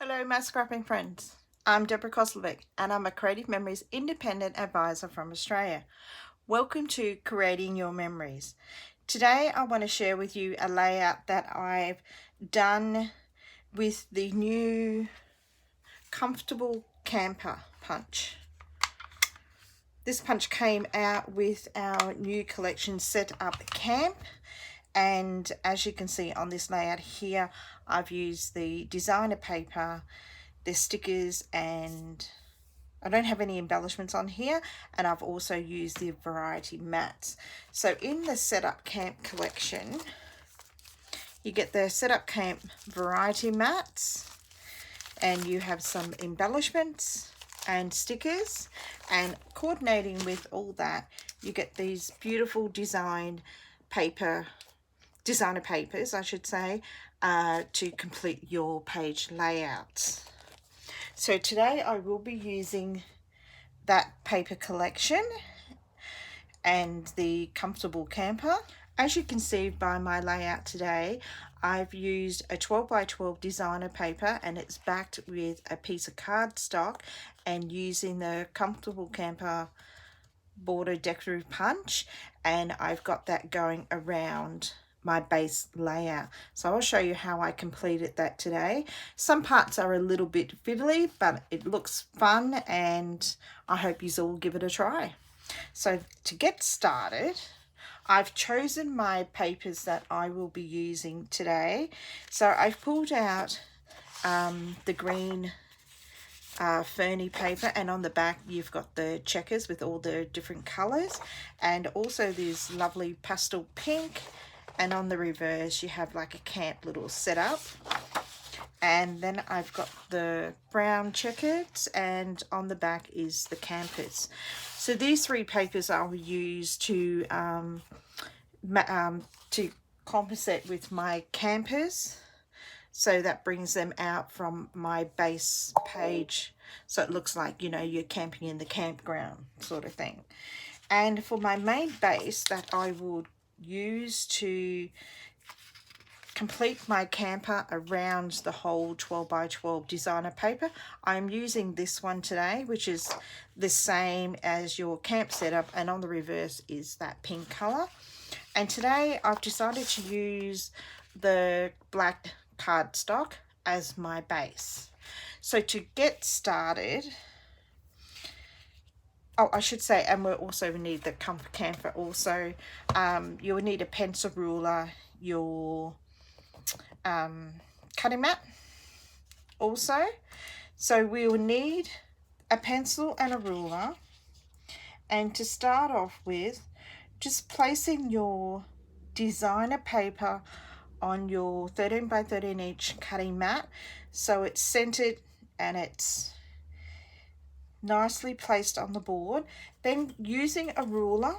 Hello my scrapping friends, I'm Deborah Koslovic and I'm a Creative Memories Independent Advisor from Australia. Welcome to Creating Your Memories. Today I want to share with you a layout that I've done with the new Comfortable Camper punch. This punch came out with our new collection Set Up Camp, and as you can see on this layout here, I've used the designer paper, the stickers, and I don't have any embellishments on here, and I've also used the variety mats. So in the Setup Camp collection, you get the Setup Camp variety mats, and you have some embellishments and stickers, and coordinating with all that, you get these beautiful designer papers, I should say, to complete your page layouts. So today I will be using that paper collection and the Comfortable Camper. As you can see by my layout today, I've used a 12 by 12 designer paper, and it's backed with a piece of cardstock, and using the Comfortable Camper border decorative punch, and I've got that going around my base layout. So I'll show you how I completed that today. Some parts are a little bit fiddly, but it looks fun, and I hope you all give it a try. So to get started, I've chosen my papers that I will be using today. So I've pulled out the green ferny paper, and on the back you've got the checkers with all the different colors, and also this lovely pastel pink, and on the reverse you have like a camp little setup. And then I've got the brown checkers, and on the back is the campers. So these three papers I'll use to compensate with my campers. So that brings them out from my base page, so it looks like, you know, you're camping in the campground sort of thing. And for my main base that I would use to complete my camper around the whole 12 by 12 designer paper, I'm using this one today, which is the same as your camp setup, and on the reverse is that pink color. And today I've decided to use the black cardstock as my base. So to get started, oh, I should say, and we'll also need the camper also. You will need a pencil ruler, your cutting mat also. So we will need a pencil and a ruler, and to start off with, just placing your designer paper on your 13 by 13 inch cutting mat, so it's centered and it's nicely placed on the board. Then using a ruler,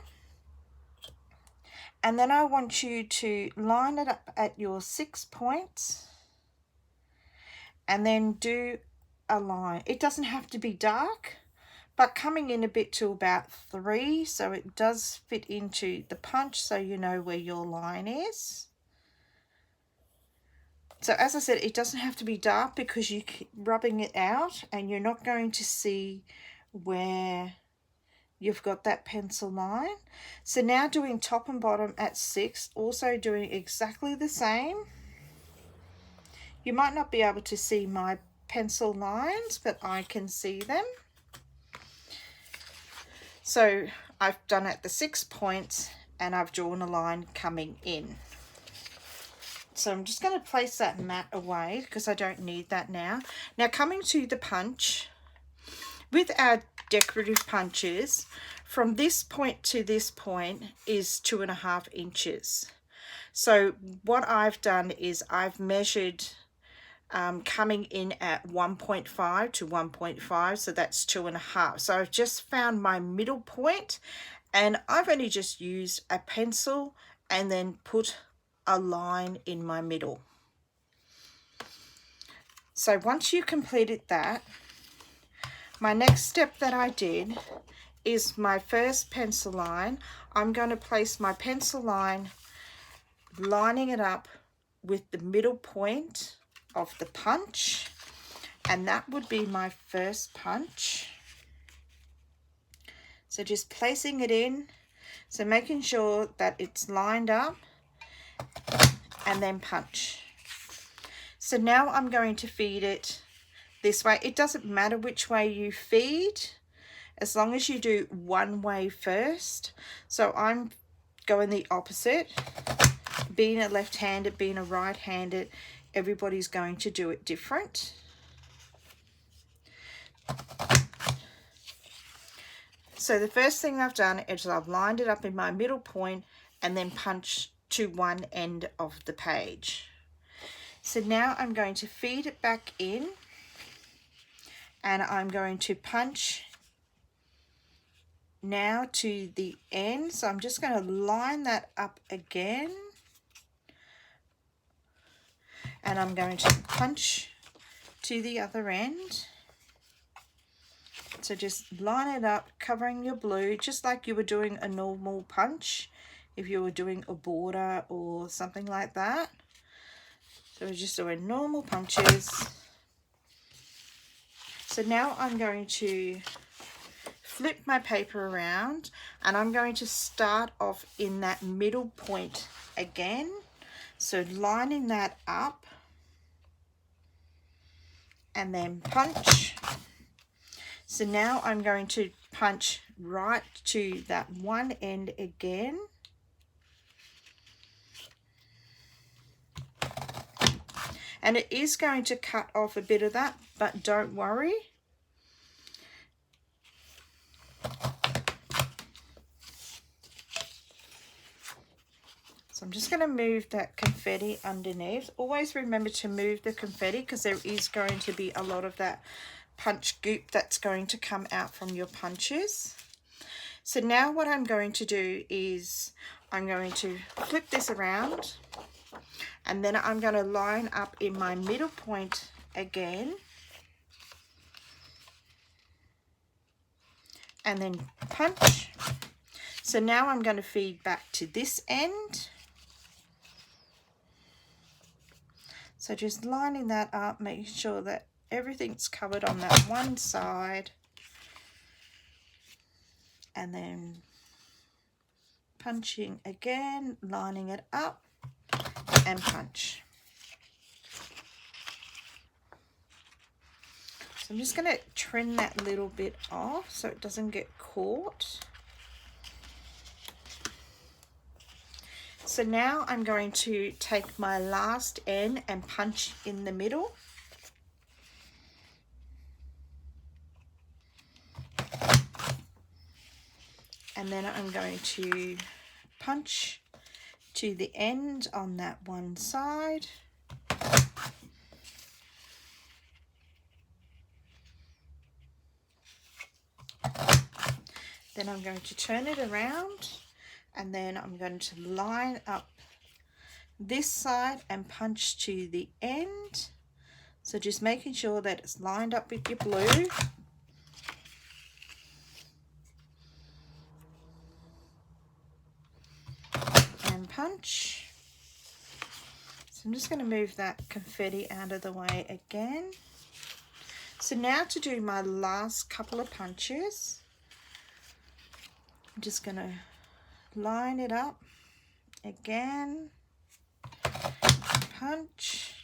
and then I want you to line it up at your 6 points, and then do a line. It doesn't have to be dark, but coming in a bit to about 3, so it does fit into the punch, so you know where your line is. So as I said, it doesn't have to be dark because you're rubbing it out and you're not going to see where you've got that pencil line. So now doing top and bottom at 6, also doing exactly the same. You might not be able to see my pencil lines, but I can see them. So I've done at the 6 points, and I've drawn a line coming in. So I'm just going to place that mat away because I don't need that now. Now coming to the punch, with our decorative punches, from this point to this point is 2.5 inches. So what I've done is I've measured coming in at 1.5 to 1.5, so that's 2.5. So I've just found my middle point, and I've only just used a pencil and then put a line in my middle. So once you completed that, my next step that I did is my first pencil line. I'm going to place my pencil line, lining it up with the middle point of the punch, and that would be my first punch. So just placing it in, so making sure that it's lined up, and then punch. So now I'm going to feed it this way. It doesn't matter which way you feed, as long as you do one way first. So I'm going the opposite. Being a left-handed, being a right-handed, everybody's going to do it different. So the first thing I've done is I've lined it up in my middle point and then punched to one end of the page. So now I'm going to feed it back in, and I'm going to punch now to the end. So I'm just going to line that up again, and I'm going to punch to the other end. So just line it up, covering your blue, just like you were doing a normal punch if you were doing a border or something like that. So we're just doing normal punches. So now I'm going to flip my paper around, and I'm going to start off in that middle point again. So lining that up, and then punch. So now I'm going to punch right to that one end again. And it is going to cut off a bit of that, but don't worry. So I'm just going to move that confetti underneath. Always remember to move the confetti, because there is going to be a lot of that punch goop that's going to come out from your punches. So now what I'm going to do is I'm going to flip this around, and then I'm going to line up in my middle point again, and then punch. So now I'm going to feed back to this end. So just lining that up, making sure that everything's covered on that one side, and then punching again, lining it up, and punch. So I'm just going to trim that little bit off so it doesn't get caught. So now I'm going to take my last end and punch in the middle. And then I'm going to punch to the end on that one side. Then I'm going to turn it around, and then I'm going to line up this side and punch to the end. So just making sure that it's lined up with your blue. And punch. So I'm just going to move that confetti out of the way again. So now to do my last couple of punches, I'm just going to line it up again, punch,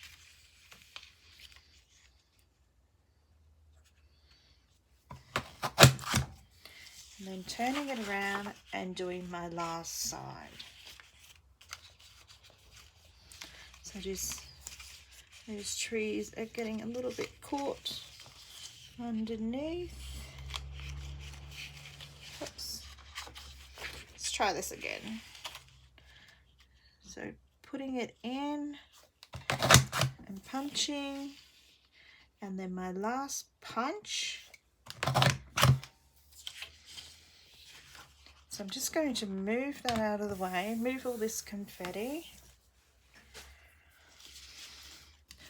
and then turning it around and doing my last side. So just, those trees are getting a little bit caught underneath. Oops. Let's try this again. So putting it in and punching, and then my last punch. So I'm just going to move that out of the way, move all this confetti.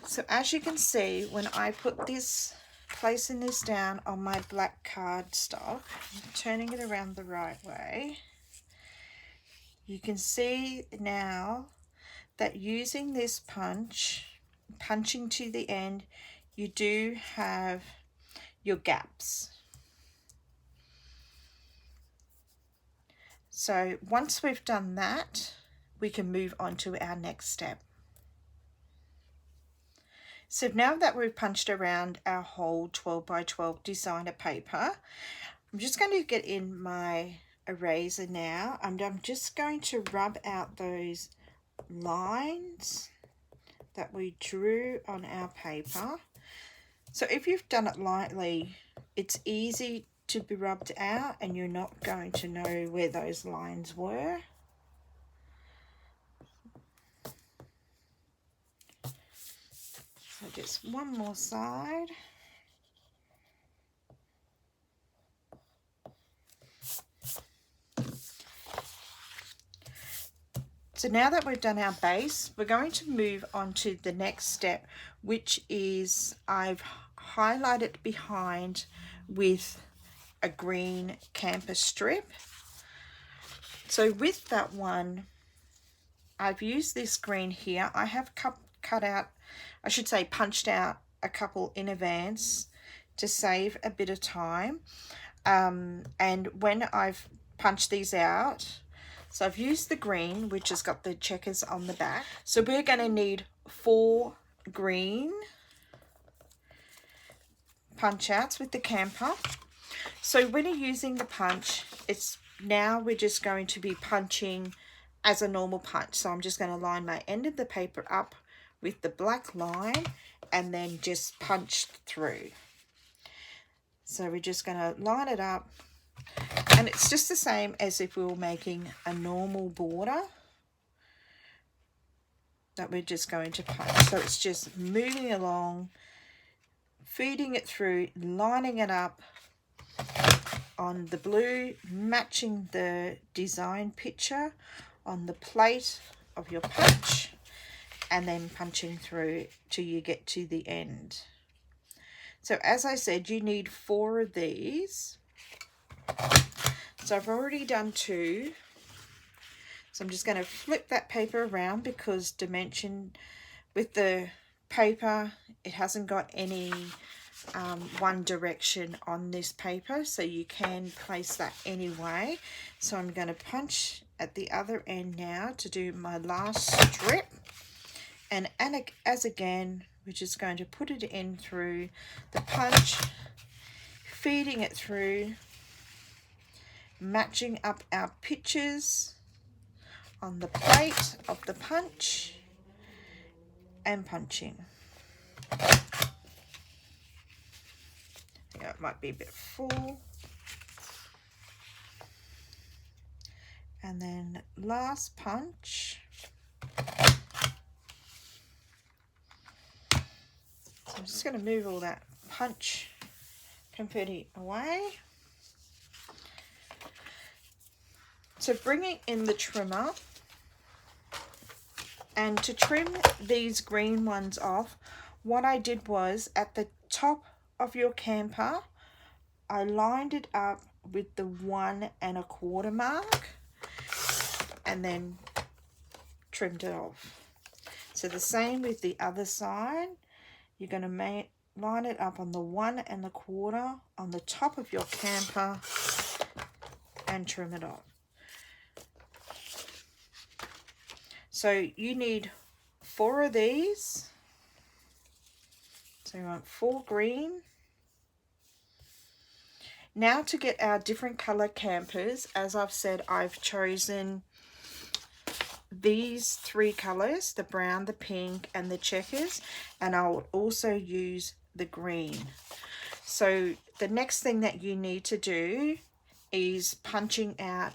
So as you can see, when I put this, placing this down on my black cardstock, turning it around the right way, you can see now that using this punch, punching to the end, you do have your gaps. So once we've done that, we can move on to our next step. So now that we've punched around our whole 12 by 12 designer paper, I'm just going to get in my eraser now, and I'm just going to rub out those lines that we drew on our paper. So if you've done it lightly, it's easy to be rubbed out and you're not going to know where those lines were. So just one more side. So now that we've done our base, we're going to move on to the next step, which is I've highlighted behind with a green campus strip. So with that one, I've used this green here. I have cut out, I should say punched out a couple in advance to save a bit of time. And when I've punched these out, so I've used the green, which has got the checkers on the back. So we're going to need 4 green punch outs with the camper. So when you're using the punch, now we're just going to be punching as a normal punch. So I'm just going to line my end of the paper up with the black line and then just punch through. So we're just going to line it up, and it's just the same as if we were making a normal border that we're just going to punch. So it's just moving along, feeding it through, lining it up on the blue, matching the design picture on the plate of your punch, and then punching through till you get to the end. So as I said, you need 4 of these. So I've already done 2. So I'm just going to flip that paper around, because dimension with the paper, it hasn't got any one direction on this paper, so you can place that anyway. So I'm going to punch at the other end now to do my last strip, and as again, we're just going to put it in through the punch, feeding it through, matching up our pictures on the plate of the punch, and punching. Yeah, it might be a bit full. And then last punch. So I'm just going to move all that punch confetti away. So bringing in the trimmer, and to trim these green ones off, what I did was at the top of your camper, I lined it up with the 1 1/4 mark and then trimmed it off. So the same with the other side, you're going to line it up on the 1 1/4 on the top of your camper and trim it off. So you need 4 of these. So you want 4 green. Now to get our different color campers, as I've said, I've chosen these 3 colors, the brown, the pink, and the checkers, and I'll also use the green. So the next thing that you need to do is punching out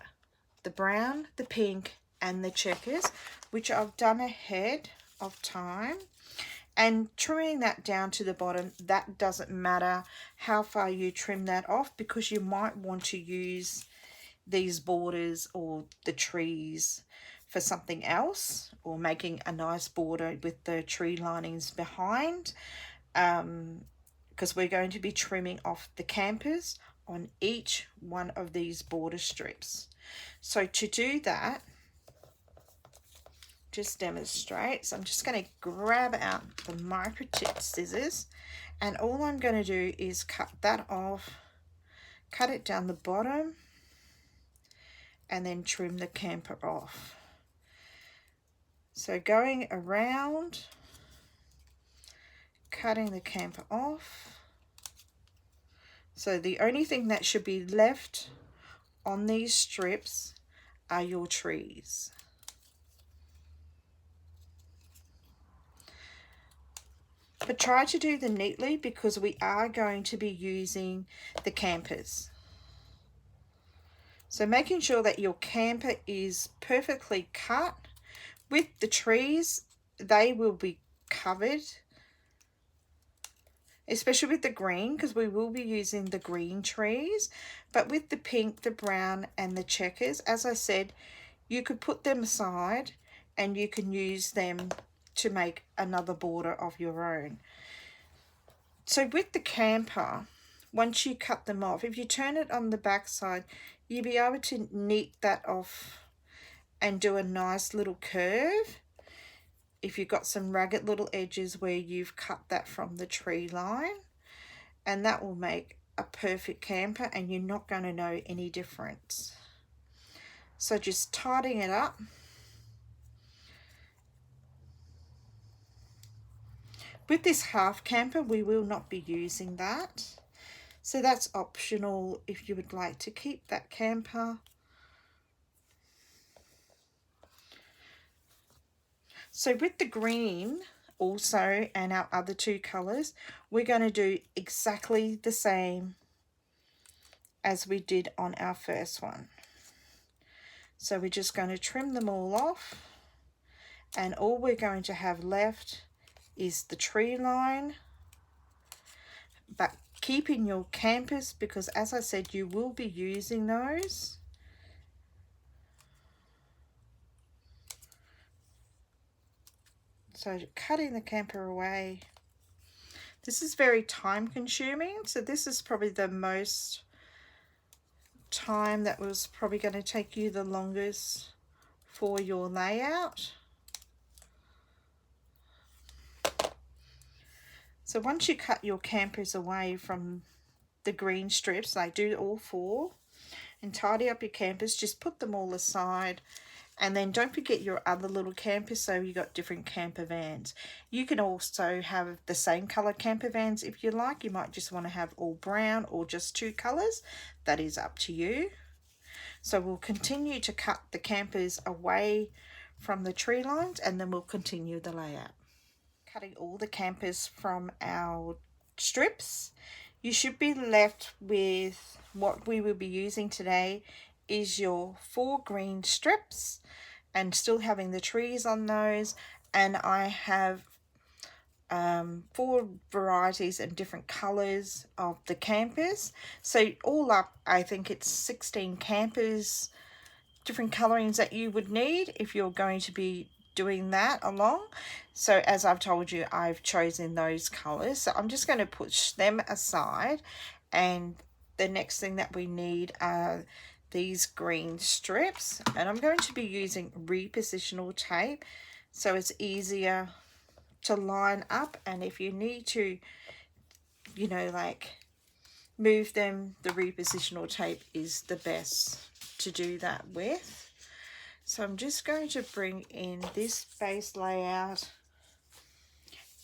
the brown, the pink, and the checkers, which I've done ahead of time, and trimming that down to the bottom. That doesn't matter how far you trim that off, because you might want to use these borders or the trees for something else, or making a nice border with the tree linings behind, because we're going to be trimming off the campers on each one of these border strips. So to do that, just demonstrate. So I'm just going to grab out the micro tip scissors, And all I'm going to do is cut that off, cut it down the bottom, and then trim the camper off. So going around, cutting the camper off. So the only thing that should be left on these strips are your trees. But try to do them neatly because we are going to be using the campers. So making sure that your camper is perfectly cut. With the trees, they will be covered, especially with the green, because we will be using the green trees. But with the pink, the brown and the checkers, as I said, you could put them aside and you can use them to make another border of your own. So with the camper, once you cut them off, if you turn it on the back side, you'll be able to neat that off and do a nice little curve. If you've got some ragged little edges where you've cut that from the tree line, and that will make a perfect camper and you're not going to know any difference. So just tidying it up. With this half camper, we will not be using that. So that's optional if you would like to keep that camper. So with the green also and our other two colours, we're going to do exactly the same as we did on our first one. So we're just going to trim them all off, and all we're going to have left is the tree line, but keeping your campers because, as I said, you will be using those. So cutting the camper away. This is very time consuming, so this is probably the most time that was probably going to take you the longest for your layout. So once you cut your campers away from the green strips, like do all four and tidy up your campers, just put them all aside. And then don't forget your other little campers, so you got different camper vans. You can also have the same color camper vans if you like. You might just want to have all brown or just two colors. That is up to you. So we'll continue to cut the campers away from the tree lines, and then we'll continue the layout. Cutting all the campers from our strips, you should be left with what we will be using today is your 4 green strips, and still having the trees on those. And I have 4 varieties and different colors of the campers. So all up, I think it's 16 campers, different colorings that you would need if you're going to be doing that along. So as I've told you, I've chosen those colors. So I'm just going to push them aside, and the next thing that we need are these green strips, and I'm going to be using repositional tape so it's easier to line up. And if you need to, you know, like move them, the repositional tape is the best to do that with. So I'm just going to bring in this base layout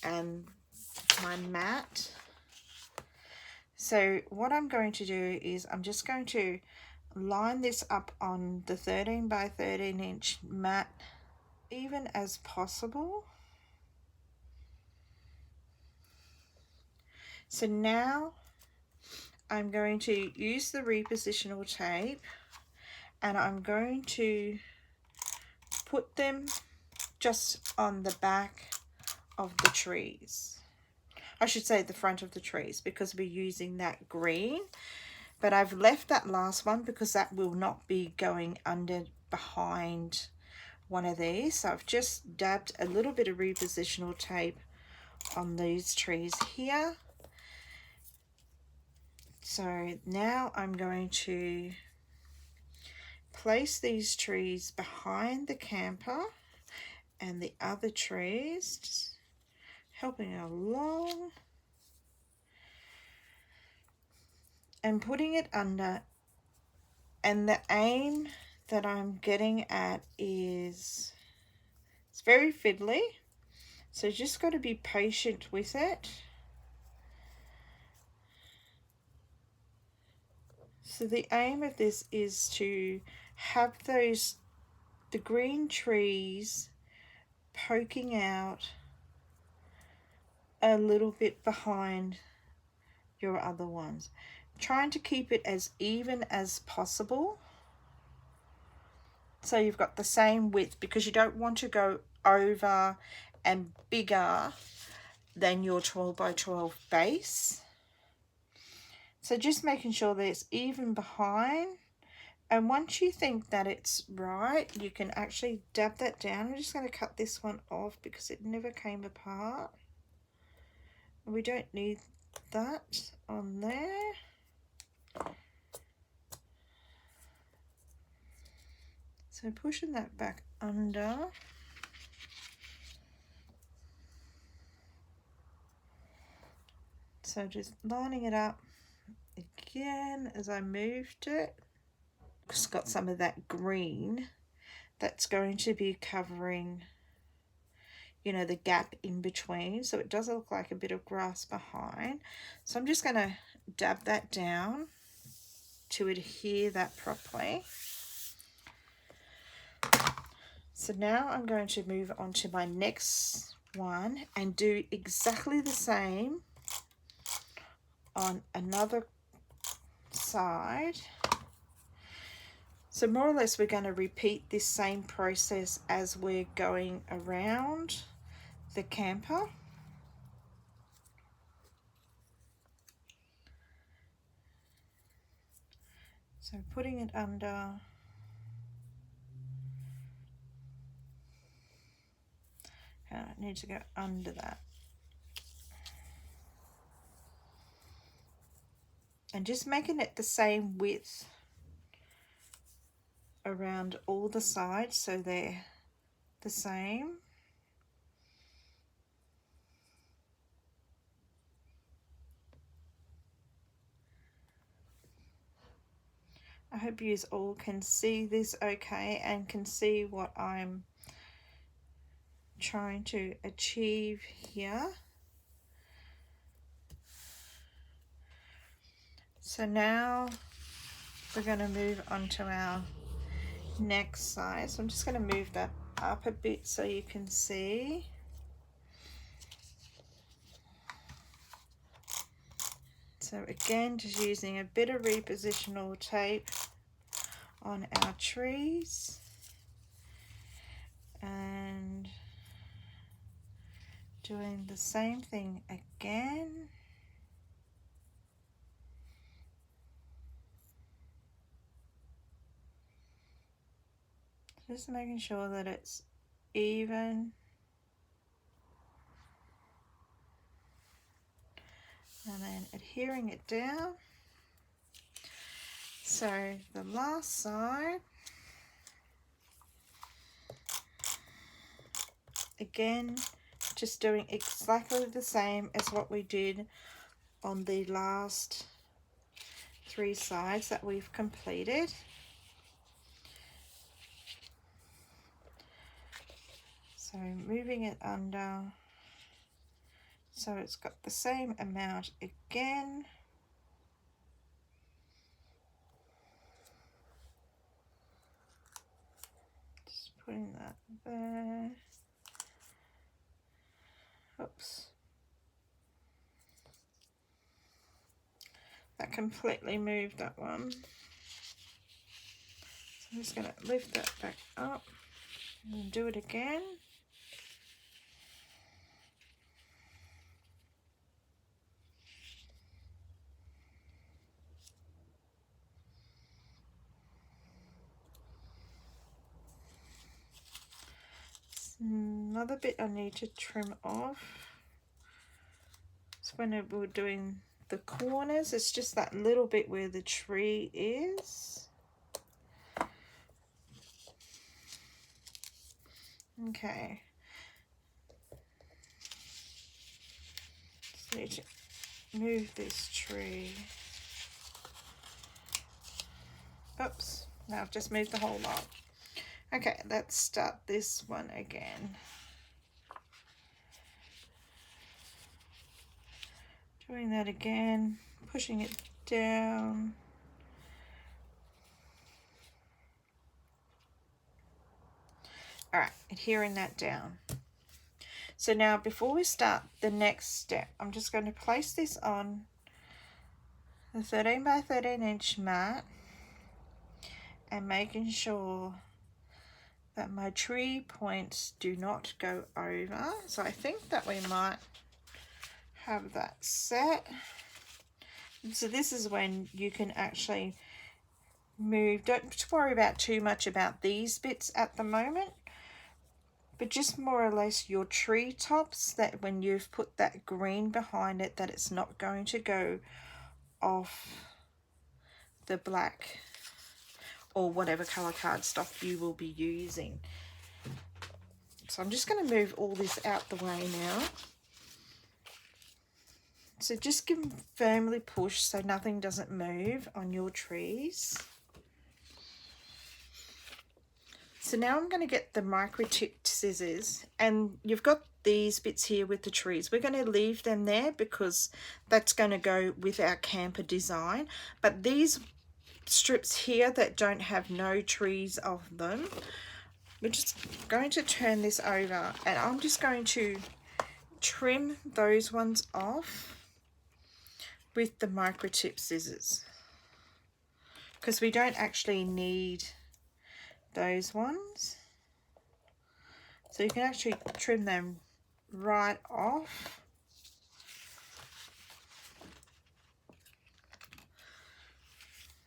and my mat. So what I'm going to do is I'm just going to line this up on the 13 by 13 inch mat even as possible. So now I'm going to use the repositional tape, and I'm going to put them just on the back of the trees. I should say the front of the trees, because we're using that green. But I've left that last one because that will not be going under behind one of these. So I've just dabbed a little bit of repositional tape on these trees here. So now I'm going to place these trees behind the camper and the other trees, just helping along. and putting it under, and the aim that I'm getting at is, it's very fiddly, so you just got to be patient with it. So the aim of this is to have the green trees poking out a little bit behind your other ones, trying to keep it as even as possible, so you've got the same width, because you don't want to go over and bigger than your 12 by 12 base. So just making sure that it's even behind, and once you think that it's right, you can actually dab that down. I'm just going to cut this one off because it never came apart. We don't need that on there. So pushing that back under. So just lining it up again as I moved it. It's got some of that green that's going to be covering, you know, the gap in between, so it does look like a bit of grass behind. So I'm just going to dab that down to adhere that properly. So now I'm going to move on to my next one and do exactly the same on another side. So more or less we're going to repeat this same process as we're going around the camper. So putting it under, I need to go under that. And just making it the same width around all the sides so they're the same. I hope you all can see this okay and can see what I'm trying to achieve here. So now we're going to move on to our next side. So I'm just going to move that up a bit so you can see. So again, just using a bit of repositional tape on our trees and doing the same thing again. Just making sure that it's even. And then adhering it down. So the last side, again, just doing exactly the same as what we did on the last 3 sides that we've completed. So moving it under, so it's got the same amount again. Just putting that there. Oops. That completely moved that one. So I'm just going to lift that back up and do it again. Another bit I need to trim off. So when we're doing the corners, it's just that little bit where the tree is. Okay. Just need to move this tree. Oops, now I've just moved the whole lot. Okay, let's start this one again. Doing that again, pushing it down. All right, adhering that down. So now before we start the next step, I'm just going to place this on the 13 by 13 inch mat and making sure that my tree points do not go over. So I think that we might have that set. So this is when you can actually move. Don't worry about too much about these bits at the moment, but just more or less your tree tops, that when you've put that green behind it, that it's not going to go off the black or whatever color cardstock you will be using. So I'm just going to move all this out the way now. So just give them firmly push so nothing doesn't move on your trees. So now I'm going to get the micro tipped scissors, and you've got these bits here with the trees. We're going to leave them there because that's going to go with our camper design. But these strips here that don't have no trees of them, we're just going to turn this over, and I'm just going to trim those ones off with the micro tip scissors because we don't actually need those ones. So you can actually trim them right off.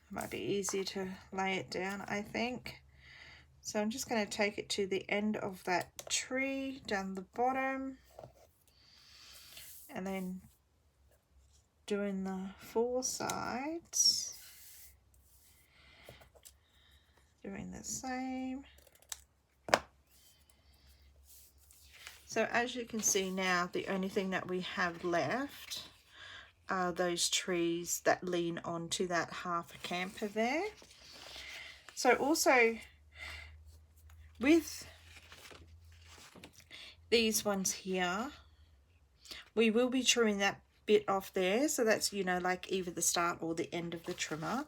Might be easier to lay it down, I think. So I'm just going to take it to the end of that tree down the bottom, and then doing the four sides, doing the same. So as you can see now, the only thing that we have left are those trees that lean onto that half a camper there. So also with these ones here, we will be trimming that bit off there. So that's, you know, like either the start or the end of the trimmer.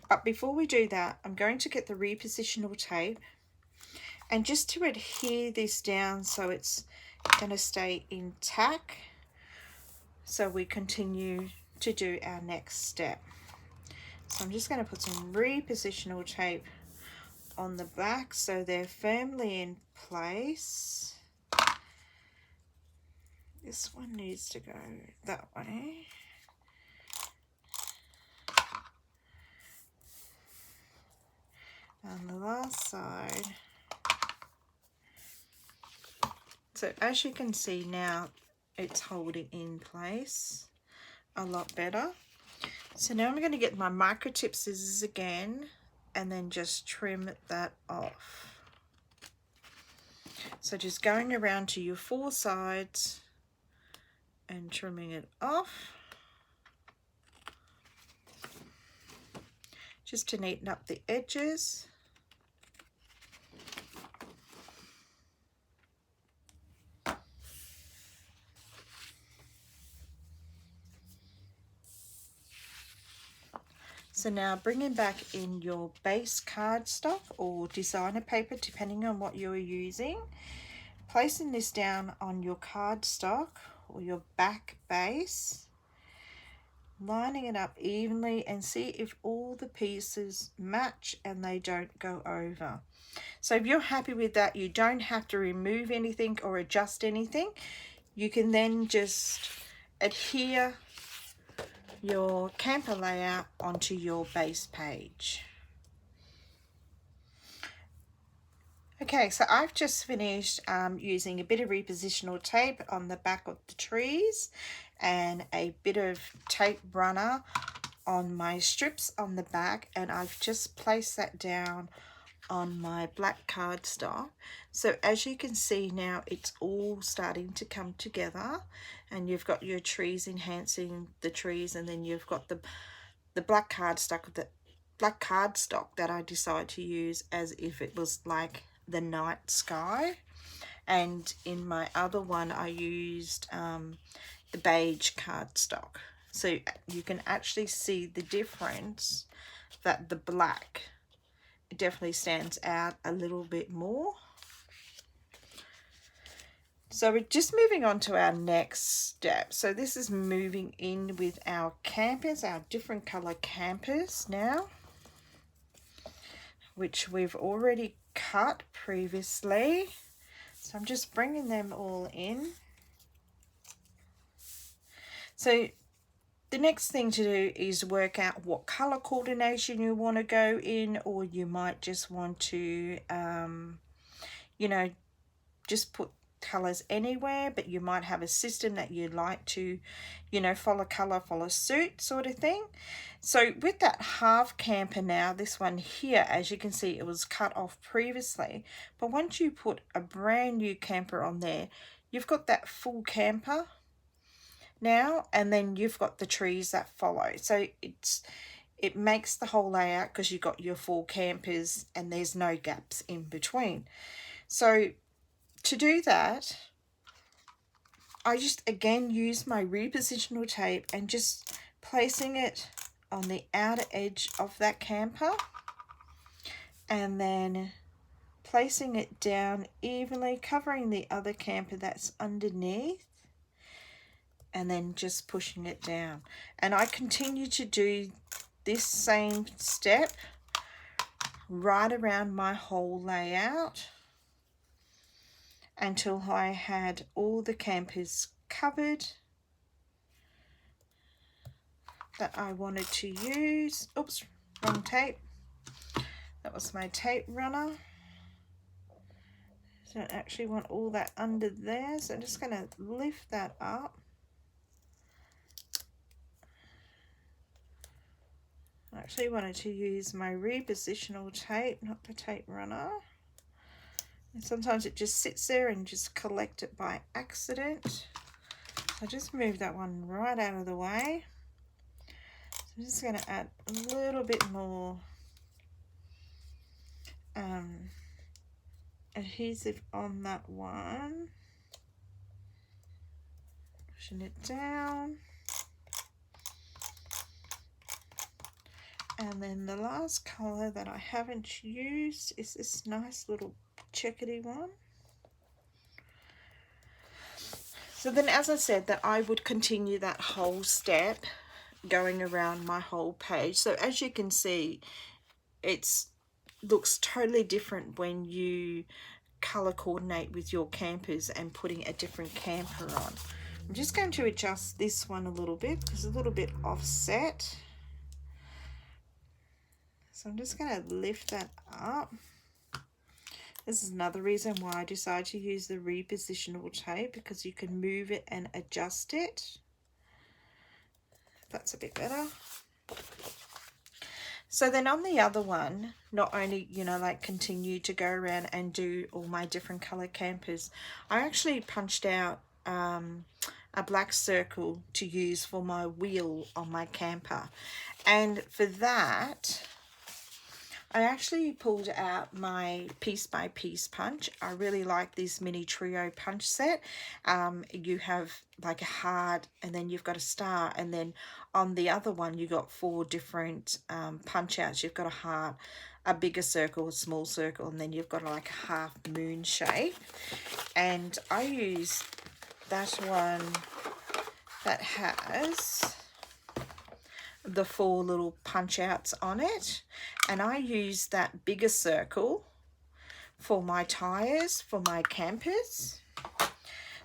But before we do that, I'm going to get the repositional tape, and just to adhere this down so it's going to stay intact, so we continue to do our next step. So I'm just going to put some repositional tape on the back so they're firmly in place. This one needs to go that way. And the last side. So as you can see now, it's holding in place a lot better. So now I'm going to get my micro tip scissors again and then just trim that off. So just going around to your four sides and trimming it off, just to neaten up the edges. So now bringing back in your base cardstock or designer paper, depending on what you're using, placing this down on your cardstock or your back base, lining it up evenly, and see if all the pieces match and they don't go over. So if you're happy with that, you don't have to remove anything or adjust anything. You can then just adhere your camper layout onto your base page. Okay, so I've just finished using a bit of repositional tape on the back of the trees and a bit of tape runner on my strips on the back, and I've just placed that down on my black cardstock. So as you can see now, it's all starting to come together, and you've got your trees enhancing the trees, and then you've got the black cardstock black cardstock that I decided to use as if it was like the night sky. And in my other one I used the beige cardstock. So you can actually see the difference, that the black definitely stands out a little bit more. So we're just moving on to our next step. So this is moving in with our campers, our different color campers now, which we've already cut previously. So I'm just bringing them all in. So the next thing to do is work out what color coordination you want to go in, or you might just want to, you know, just put colors anywhere, but you might have a system that you like to, you know, follow color, follow suit sort of thing. So with that half camper now, this one here, as you can see, it was cut off previously, but once you put a brand new camper on there, you've got that full camper now, and then you've got the trees that follow. So it makes the whole layout, because you've got your 4 campers and there's no gaps in between. So to do that, I just again use my repositional tape and just placing it on the outer edge of that camper, and then placing it down evenly, covering the other camper that's underneath, and then just pushing it down. And I continue to do this same step right around my whole layout until I had all the campers covered that I wanted to use. Oops, wrong tape. That was my tape runner. So I actually want all that under there, so I'm just going to lift that up. I actually wanted to use my repositional tape, not the tape runner. And sometimes it just sits there and just collect it by accident. So just move that one right out of the way. So I'm just going to add a little bit more adhesive on that one. Pushing it down. And then the last colour that I haven't used is this nice little checkety one. So then, as I said, that I would continue that whole step going around my whole page. So as you can see, it looks totally different when you colour coordinate with your campers and putting a different camper on. I'm just going to adjust this one a little bit because it's a little bit offset. So I'm just going to lift that up. This is another reason why I decided to use the repositional tape, because you can move it and adjust it. That's a bit better. So then on the other one, not only, you know, like continue to go around and do all my different color campers, I actually punched out a black circle to use for my wheel on my camper. And for that, I actually pulled out my piece by piece punch. I really like this mini trio punch set. You have like a heart, and then you've got a star, and then on the other one you got 4 different punch outs. You've got a heart, a bigger circle, a small circle, and then you've got like a half moon shape. And I use that one that has the 4 little punch outs on it, and I use that bigger circle for my tires for my campers.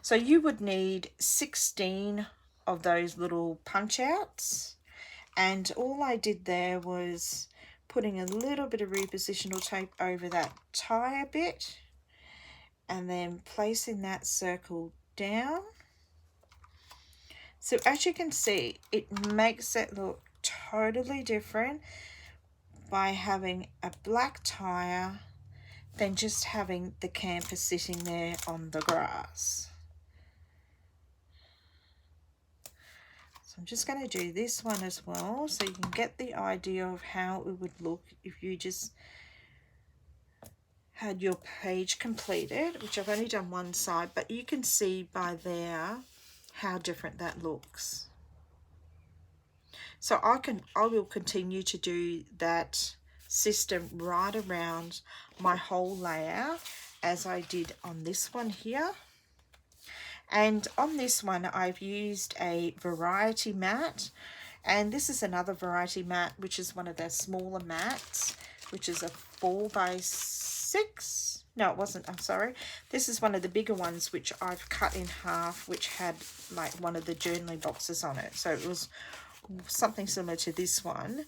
So you would need 16 of those little punch outs, and all I did there was putting a little bit of repositional tape over that tire bit and then placing that circle down. So as you can see, it makes it look totally different by having a black tire than just having the camper sitting there on the grass. So I'm just going to do this one as well, so you can get the idea of how it would look if you just had your page completed, which I've only done one side, but you can see by there how different that looks. So I will continue to do that system right around my whole layout as I did on this one here. And on this one I've used a variety mat, and this is another variety mat, which is one of their smaller mats, which is a 4x6. No, it wasn't, I'm sorry. This is one of the bigger ones, which I've cut in half, which had like one of the journaling boxes on it. So it was something similar to this one.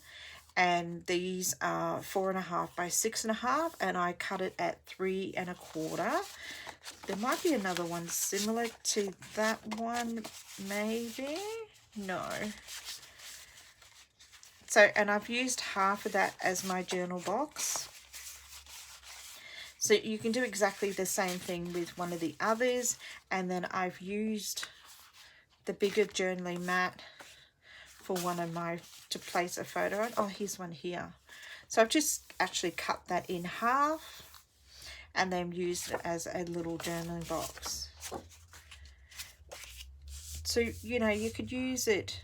And these are 4.5 by 6.5, and I cut it at 3 1/4. There might be another one similar to that one, maybe. No. So, and I've used half of that as my journal box. So you can do exactly the same thing with one of the others. And then I've used the bigger journaling mat for one of my, to place a photo on. Oh, here's one here. So I've just actually cut that in half and then used it as a little journaling box. So, you know, you could use it,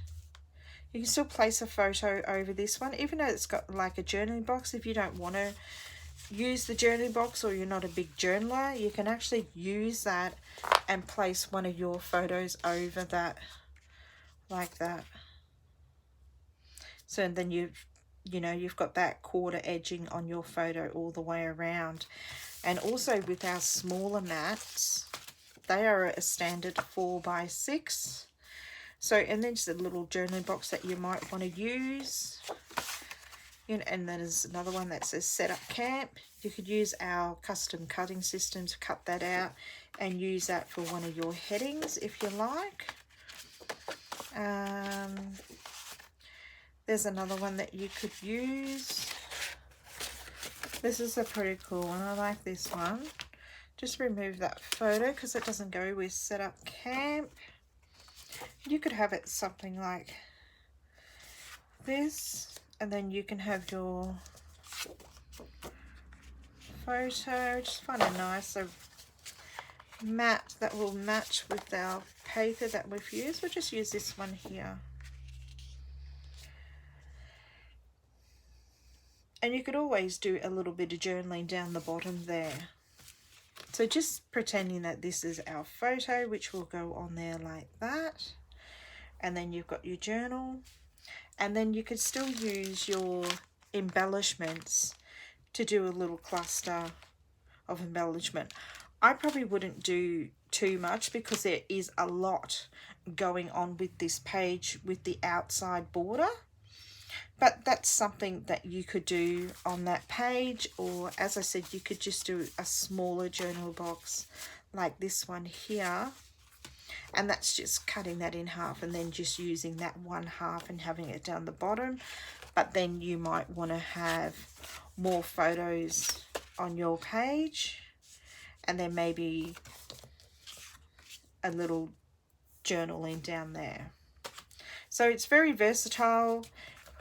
you can still place a photo over this one, even though it's got like a journaling box. If you don't want to use the journaling box, or you're not a big journaler, you can actually use that and place one of your photos over that, like that. So then you've got that quarter edging on your photo all the way around. And also with our smaller mats, they are a standard 4x6. So, and then just a little journaling box that you might want to use. And then there's another one that says set up camp. You could use our custom cutting system to cut that out and use that for one of your headings if you like. There's another one that you could use. This is a pretty cool one. I like this one. Just remove that photo because it doesn't go with set up camp. You could have it something like this, and then you can have your photo. Just find a nicer mat that will match with our paper that we've used. We'll just use this one here. And you could always do a little bit of journaling down the bottom there. So just pretending that this is our photo, which will go on there like that. And then you've got your journal. And then you could still use your embellishments to do a little cluster of embellishment. I probably wouldn't do too much because there is a lot going on with this page with the outside border. But that's something that you could do on that page, or as I said, you could just do a smaller journal box like this one here, and that's just cutting that in half and then just using that one half and having it down the bottom. But then you might want to have more photos on your page, and then maybe a little journaling down there. So it's very versatile.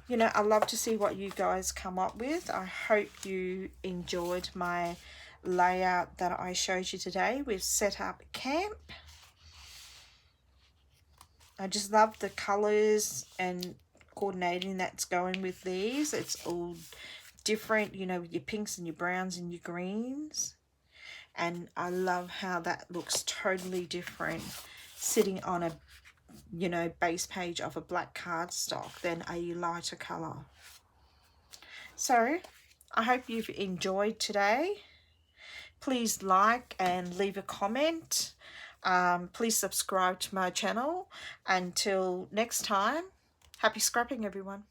You know, I love to see what you guys come up with. I hope you enjoyed my layout that I showed you today with Set Up Camp. I just love the colours and coordinating that's going with these. It's all different, you know, with your pinks and your browns and your greens. And I love how that looks totally different sitting on a, you know, base page of a black cardstock than a lighter colour. So I hope you've enjoyed today. Please like and leave a comment. Please subscribe to my channel. Until next time, happy scrapping everyone.